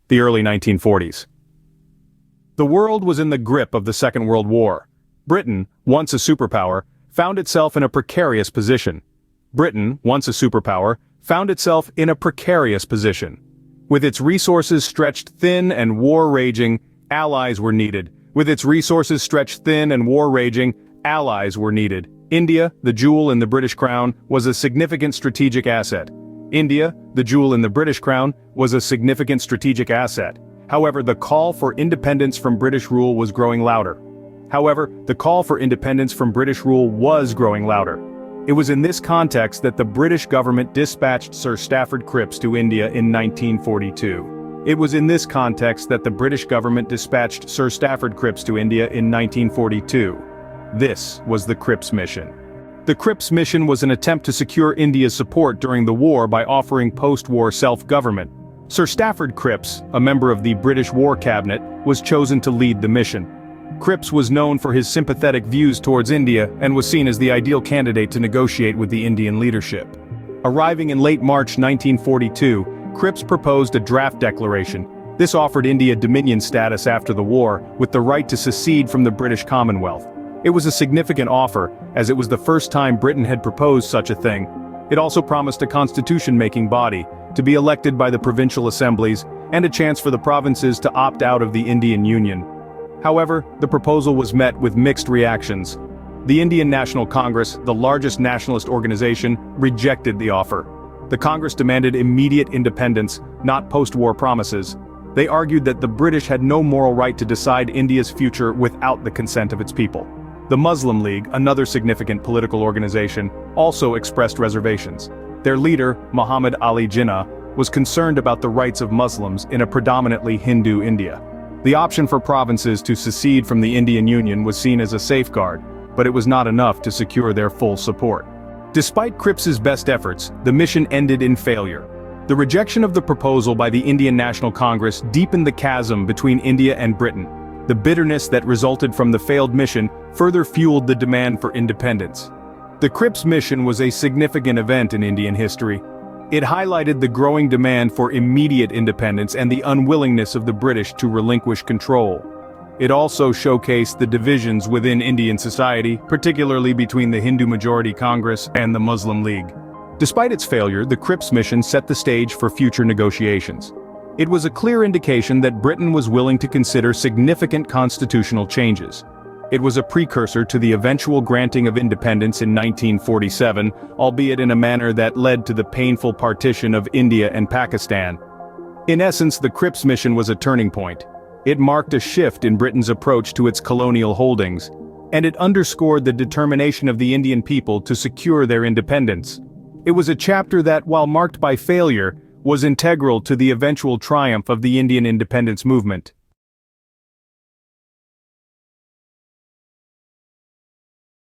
The early 1940s. The world was in the grip of the Second World War. Britain, once a superpower, found itself in a precarious position. Britain, once a superpower, found itself in a precarious position. With its resources stretched thin and war raging, allies were needed. With its resources stretched thin and war raging, allies were needed. India, the jewel in the British crown, was a significant strategic asset. India, the jewel in the British crown, was a significant strategic asset. However, the call for independence from British rule was growing louder. It was in this context that the British government dispatched Sir Stafford Cripps to India in 1942. This was the Cripps Mission. The Cripps Mission was an attempt to secure India's support during the war by offering post-war self-government. Sir Stafford Cripps, a member of the British War Cabinet, was chosen to lead the mission. Cripps was known for his sympathetic views towards India and was seen as the ideal candidate to negotiate with the Indian leadership. Arriving in late March 1942, Cripps proposed a draft declaration. This offered India dominion status after the war, with the right to secede from the British Commonwealth. It was a significant offer, as it was the first time Britain had proposed such a thing. It also promised a constitution-making body, to be elected by the provincial assemblies, and a chance for the provinces to opt out of the Indian Union. However, the proposal was met with mixed reactions. The Indian National Congress, the largest nationalist organization, rejected the offer. The Congress demanded immediate independence, not post-war promises. They argued that the British had no moral right to decide India's future without the consent of its people. The Muslim League, another significant political organization, also expressed reservations. Their leader, Muhammad Ali Jinnah, was concerned about the rights of Muslims in a predominantly Hindu India. The option for provinces to secede from the Indian Union was seen as a safeguard, but it was not enough to secure their full support. Despite Cripps's best efforts, the mission ended in failure. The rejection of the proposal by the Indian National Congress deepened the chasm between India and Britain. The bitterness that resulted from the failed mission further fueled the demand for independence. The Cripps Mission was a significant event in Indian history. It highlighted the growing demand for immediate independence and the unwillingness of the British to relinquish control. It also showcased the divisions within Indian society, particularly between the Hindu-majority Congress and the Muslim League. Despite its failure, the Cripps Mission set the stage for future negotiations. It was a clear indication that Britain was willing to consider significant constitutional changes. It was a precursor to the eventual granting of independence in 1947, albeit in a manner that led to the painful partition of India and Pakistan. In essence, the Cripps Mission was a turning point. It marked a shift in Britain's approach to its colonial holdings, and it underscored the determination of the Indian people to secure their independence. It was a chapter that, while marked by failure, was integral to the eventual triumph of the Indian independence movement.